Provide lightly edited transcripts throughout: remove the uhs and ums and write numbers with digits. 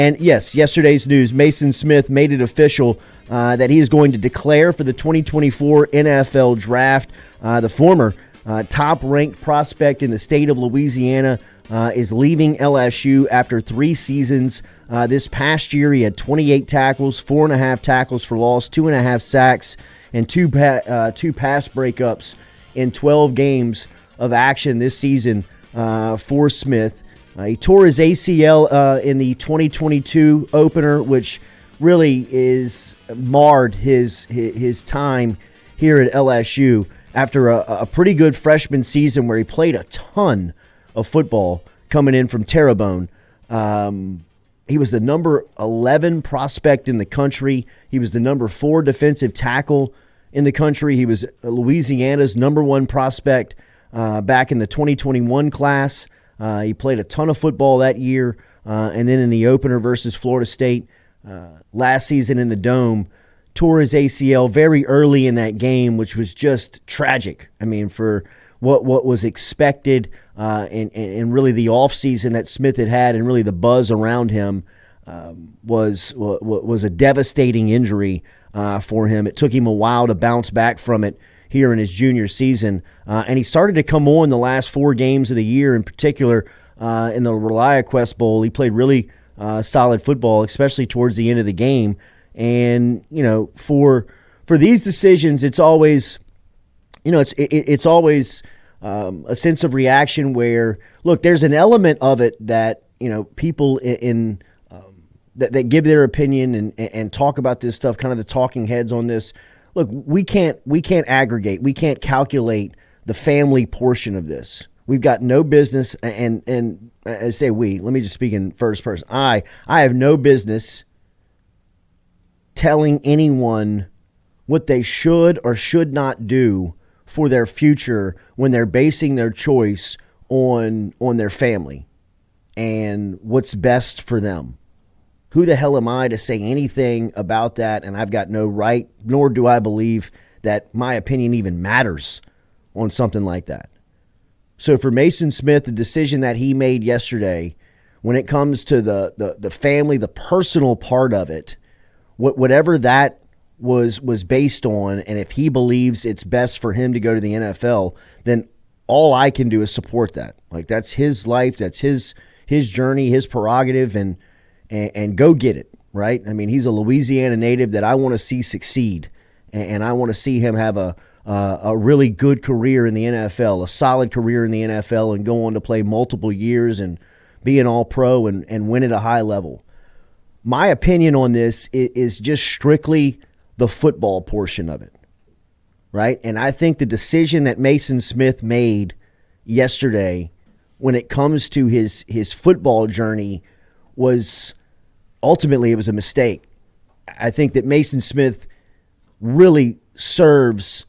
And yes, yesterday's news, Maason Smith made it official that he is going to declare for the 2024 NFL Draft. The former top-ranked prospect in the state of Louisiana is leaving LSU after 3 seasons. This past year, he had 28 tackles, 4.5 tackles for loss, 2.5 sacks, and two pass breakups in 12 games of action this season for Smith. He tore his ACL in the 2022 opener, which really is marred his time here at LSU after a pretty good freshman season where he played a ton of football coming in from Terrebonne. He was the number 11 prospect in the country. He was the number 4 defensive tackle in the country. He was Louisiana's number 1 prospect back in the 2021 class. He played a ton of football that year, and then in the opener versus Florida State last season in the Dome, tore his ACL very early in that game, which was just tragic. I mean, for what was expected and really the offseason that Smith had and really the buzz around him was a devastating injury for him. It took him a while to bounce back from it here in his junior season. And he started to come on the last 4 games of the year, in particular in the ReliaQuest Bowl. He played really solid football, especially towards the end of the game. And, you know, for these decisions, it's always, you know, it's always a sense of reaction where, look, there's an element of it that, you know, people that give their opinion and talk about this stuff, kind of the talking heads on this. Look, we can't aggregate. We can't calculate the family portion of this. We've got no business, and I say we. Let me just speak in first person. I have no business telling anyone what they should or should not do for their future when they're basing their choice on their family and what's best for them. Who the hell am I to say anything about that? And I've got no right, nor do I believe that my opinion even matters on something like that. So for Maason Smith, the decision that he made yesterday, when it comes to the family, the personal part of it, whatever that was based on, and if he believes it's best for him to go to the NFL, then all I can do is support that. Like, that's his life, that's his journey, his prerogative, and go get it, right? I mean, he's a Louisiana native that I want to see succeed, and I want to see him have a really good career in the NFL, a solid career in the NFL, and go on to play multiple years and be an all-pro and win at a high level. My opinion on this is just strictly the football portion of it, right? And I think the decision that Maason Smith made yesterday when it comes to his football journey was ultimately, it was a mistake. I think that Maason Smith really serves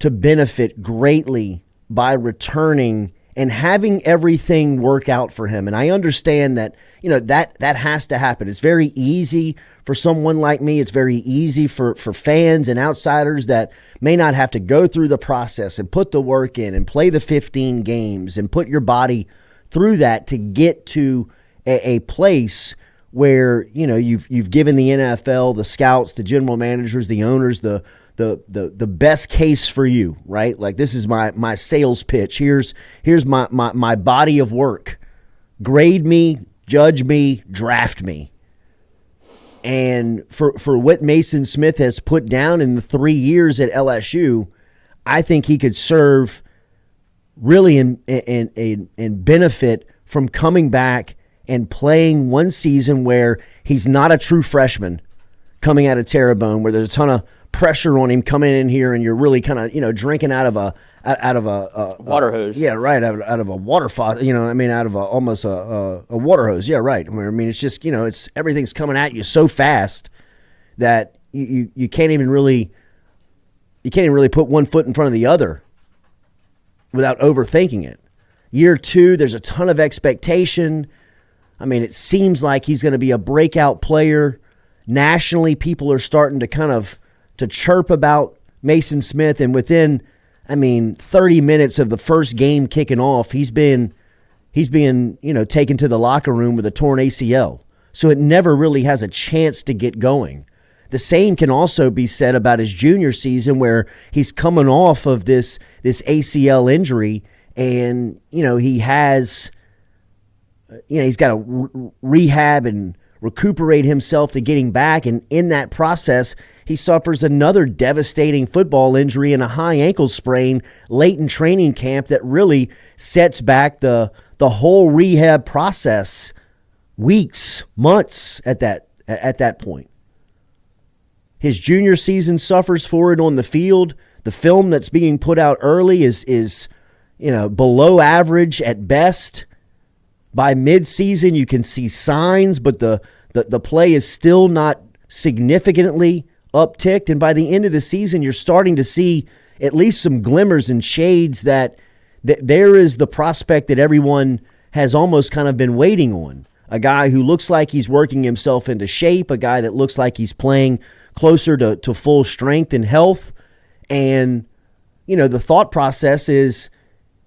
to benefit greatly by returning and having everything work out for him. And I understand that, you know, that has to happen. It's very easy for someone like me. It's very easy for fans and outsiders that may not have to go through the process and put the work in and play the 15 games and put your body through that to get to a place where, you know, you've given the NFL, the scouts, the general managers, the owners, the best case for you, right? Like, this is my sales pitch. Here's my body of work. Grade me, judge me, draft me. And for what Maason Smith has put down in the 3 years at LSU, I think he could serve really in benefit from coming back and playing one season where he's not a true freshman coming out of Terrebonne, where there's a ton of pressure on him coming in here, and you're really kind of, you know, drinking out of a water hose. Yeah, right. Out of a water faucet. You know, I mean, out of almost a water hose. Yeah, right. I mean, it's just, you know, everything's coming at you so fast that you can't even really put one foot in front of the other without overthinking it. Year 2, there's a ton of expectation. I mean, it seems like he's going to be a breakout player. Nationally, people are starting to kind of to chirp about Maason Smith, and within, 30 minutes of the first game kicking off, he's being, you know, taken to the locker room with a torn ACL. so it never really has a chance to get going. The same can also be said about his junior season, where he's coming off of this ACL injury, and he's got to rehab and recuperate himself to getting back, and in that process he suffers another devastating football injury and a high ankle sprain late in training camp that really sets back the whole rehab process weeks, months at that point. His junior season suffers for it on the field. The film that's being put out early is below average at best. By midseason, you can see signs, but the play is still not significantly upticked. And by the end of the season, you're starting to see at least some glimmers and shades that there is the prospect that everyone has almost kind of been waiting on. A guy who looks like he's working himself into shape, a guy that looks like he's playing closer to full strength and health. And, the thought process is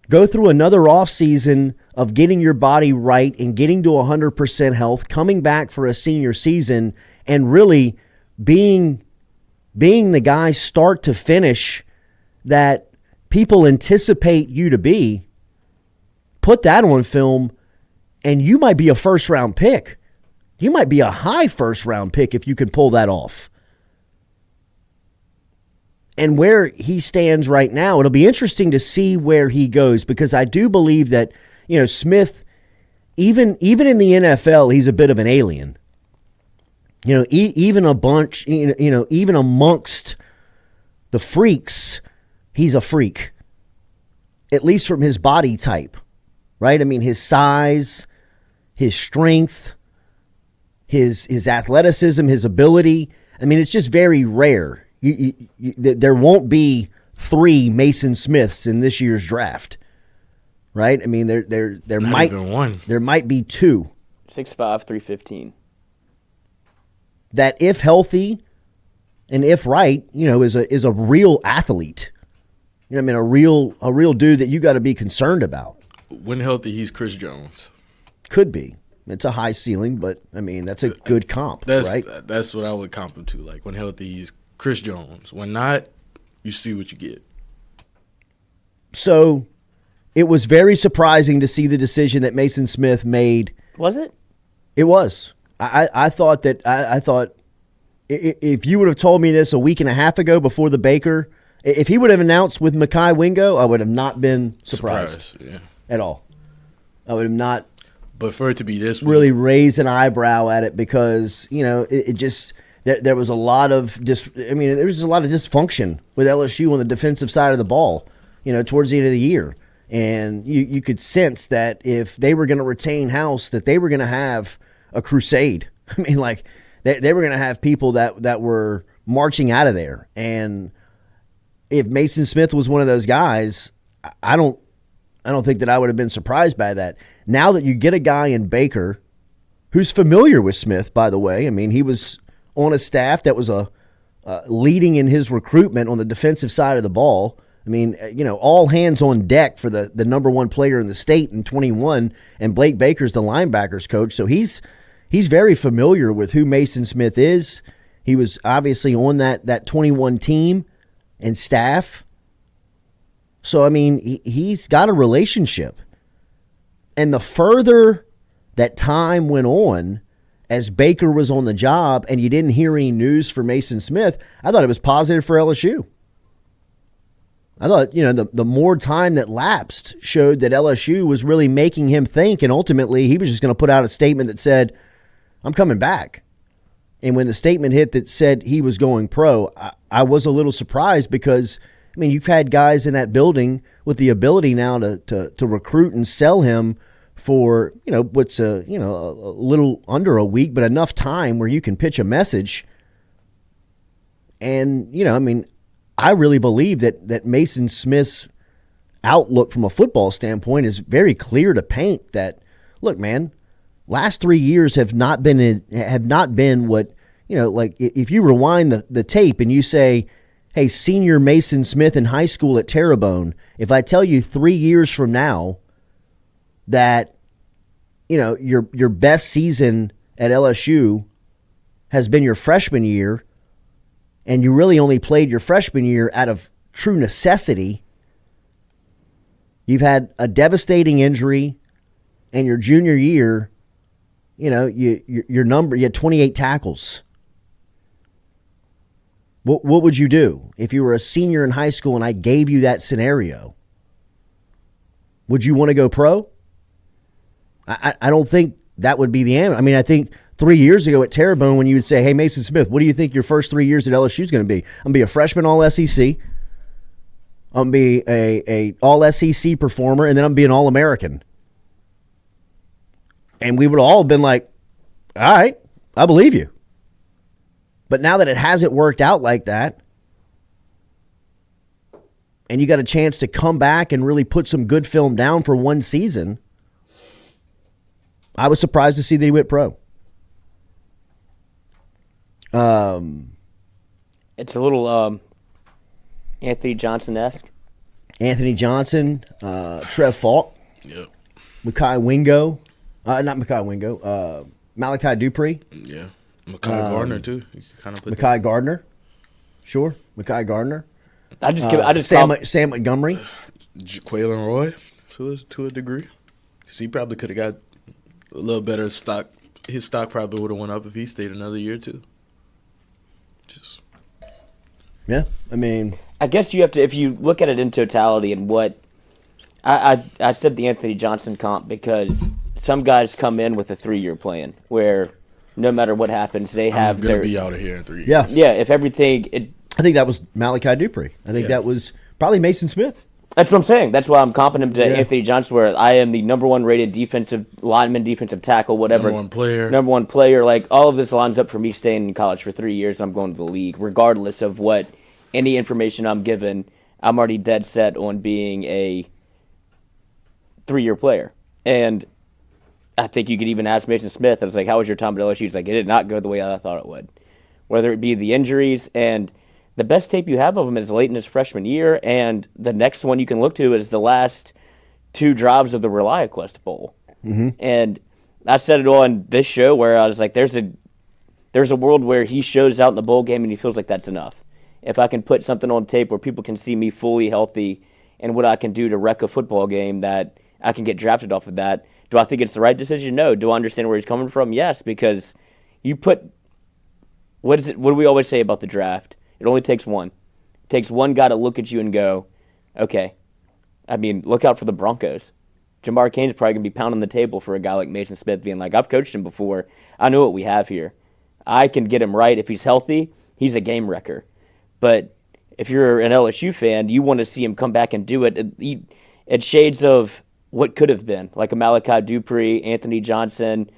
go through another offseason of getting your body right and getting to 100% health, coming back for a senior season, and really being the guy start to finish that people anticipate you to be. Put that on film, and you might be a first-round pick. You might be a high first-round pick if you can pull that off. And where he stands right now, it'll be interesting to see where he goes, because I do believe that, Smith, even in the NFL, he's a bit of an alien. Even a bunch, even amongst the freaks, he's a freak, at least from his body type, right? I mean, his size, his strength, his athleticism, his ability. I mean, it's just very rare. There won't be 3 Maason Smiths in this year's draft, right? I mean, there might even one. There might be 2. 6'5", 315. That, if healthy and if right, is a real athlete. A real dude that you got to be concerned about. When healthy, he's Chris Jones. Could be. It's a high ceiling, but I mean that's a good comp, right? That's what I would comp him to. Like, when healthy, he's Chris Jones. When not, you see what you get. So it was very surprising to see the decision that Maason Smith made. Was it? It was. I thought if you would have told me this a week and a half ago before the Baker, if he would have announced with Mekhi Wingo, I would have not been surprised at all. I would have not. But for it to be this really raised an eyebrow at it, because it just. There was a lot of there was a lot of dysfunction with LSU on the defensive side of the ball, towards the end of the year. And you could sense that if they were going to retain House, that they were going to have a crusade. I mean, like they were going to have people that were marching out of there. And if Maason Smith was one of those guys, I don't think that I would have been surprised by that. Now that you get a guy in Baker who's familiar with Smith, by the way. I mean, he was on a staff that was leading in his recruitment on the defensive side of the ball. I mean, all hands on deck for the number 1 player in the state in 21, and Blake Baker's the linebackers coach. So he's very familiar with who Maason Smith is. He was obviously on that 21 team and staff. So, I mean, he's got a relationship. And the further that time went on, as Baker was on the job and you didn't hear any news for Maason Smith, I thought it was positive for LSU. I thought, the more time that lapsed showed that LSU was really making him think, and ultimately he was just going to put out a statement that said, I'm coming back. And when the statement hit that said he was going pro, I was a little surprised, because, I mean, you've had guys in that building with the ability now to recruit and sell him for, what's a little under a week, but enough time where you can pitch a message. And, I mean, I really believe that Maason Smith's outlook from a football standpoint is very clear to paint that, look, man, last 3 years have not been what, like if you rewind the tape and you say, hey, senior Maason Smith in high school at Terrebonne, if I tell you 3 years from now that, your best season at LSU has been your freshman year, and you really only played your freshman year out of true necessity. You've had a devastating injury, and your junior year, you had 28 tackles. What would you do if you were a senior in high school and I gave you that scenario? Would you want to go pro? I don't think that would be the answer. I mean, I think 3 years ago at Terrebonne, when you would say, hey, Maason Smith, what do you think your first 3 years at LSU is going to be? I'm going to be a freshman All-SEC. I'm going to be a All-SEC performer, and then I'm going to be an All-American. And we would all have been like, all right, I believe you. But now that it hasn't worked out like that, and you got a chance to come back and really put some good film down for one season, I was surprised to see that he went pro. It's a little Anthony Johnson-esque. Anthony Johnson, Trev Falk, Yep. Malachi Dupree. Yeah. Mekhi Gardner too. You can kind of put Mekhi Gardner. Sure. Mekhi Gardner. Sam Montgomery. Quaylen Roy to a degree. Because he probably could have got a little better stock. His stock probably would have went up if he stayed another year too. Yeah, I mean, I guess you have to, if you look at it in totality and what I said the Anthony Johnson comp because some guys come in with a 3-year plan where no matter what happens, they have going to be out of here in 3 years. Yeah. Yeah, if everything I think that was Malachi Dupree. I think that was probably Maason Smith. That's what I'm saying. That's why I'm comping him to Anthony Johnson, where I am the number one rated defensive lineman, defensive tackle, whatever. Number one player. Like, all of this lines up for me staying in college for 3 years, and I'm going to the league. Regardless of what any information I'm given, I'm already dead set on being a 3-year player. And I think you could even ask Maason Smith, I was like, how was your time at LSU? He's like, it did not go the way I thought it would. Whether it be the injuries, and the best tape you have of him is late in his freshman year, and the next one you can look to is the last 2 drives of the ReliaQuest Bowl. Mm-hmm. And I said it on this show where I was like, there's a world where he shows out in the bowl game and he feels like that's enough. If I can put something on tape where people can see me fully healthy and what I can do to wreck a football game, that I can get drafted off of that. Do I think it's the right decision? No. Do I understand where he's coming from? Yes, because you put what do we always say about the draft? It only takes one. It takes one guy to look at you and go, okay. I mean, look out for the Broncos. Jamar Cain's probably going to be pounding the table for a guy like Maason Smith, being like, I've coached him before. I know what we have here. I can get him right. If he's healthy, he's a game wrecker. But if you're an LSU fan, you want to see him come back and do it. It shades of what could have been, like a Malachi Dupree, Anthony Johnson,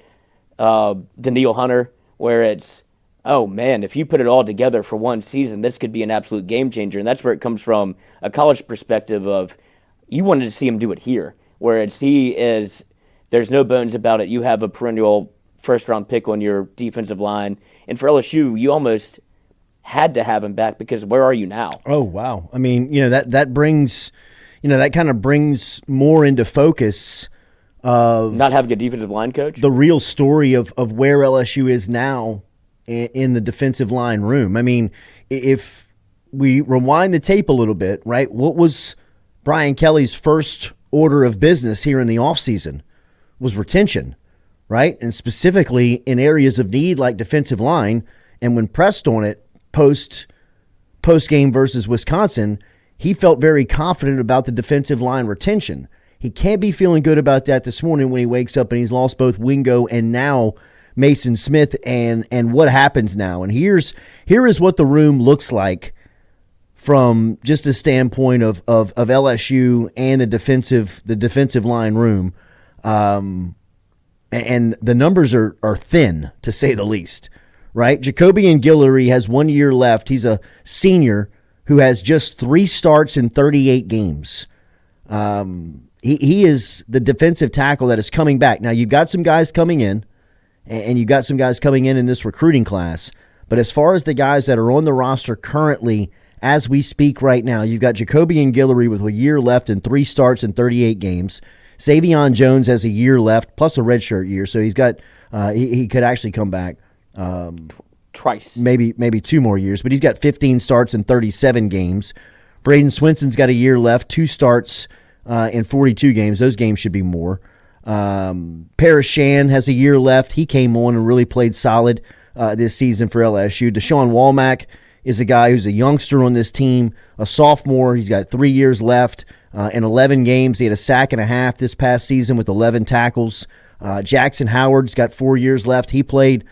Daniil Hunter, where it's, oh, man, if you put it all together for one season, this could be an absolute game changer. And that's where it comes from a college perspective of you wanted to see him do it here, where there's no bones about it. You have a perennial first-round pick on your defensive line. And for LSU, you almost had to have him back because where are you now? Oh, wow. I mean, that brings, that kind of brings more into focus of not having a defensive line coach. The real story of where LSU is now in the defensive line room. I mean, if we rewind the tape a little bit, right, what was Brian Kelly's first order of business here in the offseason? Was retention, right? And specifically in areas of need like defensive line. And when pressed on it post-game versus Wisconsin, he felt very confident about the defensive line retention. He can't be feeling good about that this morning when he wakes up and he's lost both Wingo and now Maason Smith, and what happens now. And here is what the room looks like from just a standpoint of LSU and the defensive line room. And the numbers are thin, to say the least, right? Jacobian Guillory has 1 year left. He's a senior who has just 3 starts in 38 games. He is the defensive tackle that is coming back. Now, you've got some guys coming in, and you've got some guys coming in this recruiting class. But as far as the guys that are on the roster currently, as we speak right now, you've got Jacobian Guillory with a year left and 3 starts in 38 games. Savion Jones has a year left, plus a redshirt year. So he's got He could actually come back twice, maybe 2 more years. But he's got 15 starts in 37 games. Braden Swenson's got a year left, 2 starts in 42 games. Those games should be more. Paris Shan has a year left. He came on and really played solid this season for LSU. Deshaun Walmack is a guy who's a youngster on this team, a sophomore. He's got 3 years left in 11 games. He had a sack and a half this past season with 11 tackles. Jackson Howard's got 4 years left. He played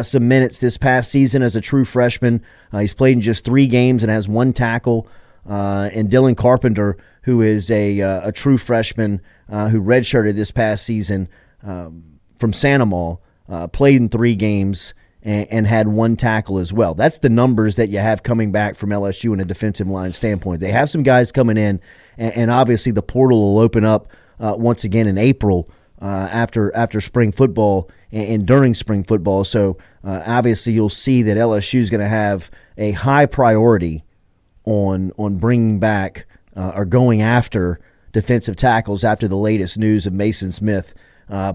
some minutes this past season as a true freshman. He's played in just 3 games and has 1 tackle. And Dylan Carpenter, who is a true freshman who redshirted this past season from Santa Maria, played in 3 games and had 1 tackle as well. That's the numbers that you have coming back from LSU in a defensive line standpoint. They have some guys coming in, and obviously the portal will open up once again in April after spring football and during spring football. So obviously you'll see that LSU is going to have a high priority on bringing back or going after defensive tackles after the latest news of Maason Smith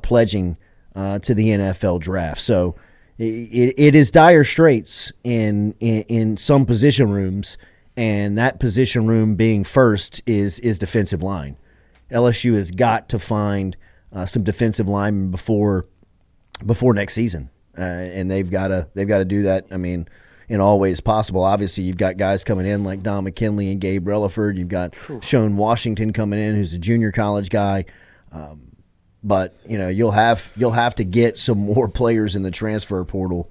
pledging to the NFL draft. So it is dire straits in some position rooms, and that position room being first is defensive line. LSU has got to find some defensive linemen before next season, and they've got to do that. I mean, in all ways possible. Obviously, you've got guys coming in like Don McKinley and Gabe Relaford. You've got Shone Washington coming in, who's a junior college guy. But you'll have to get some more players in the transfer portal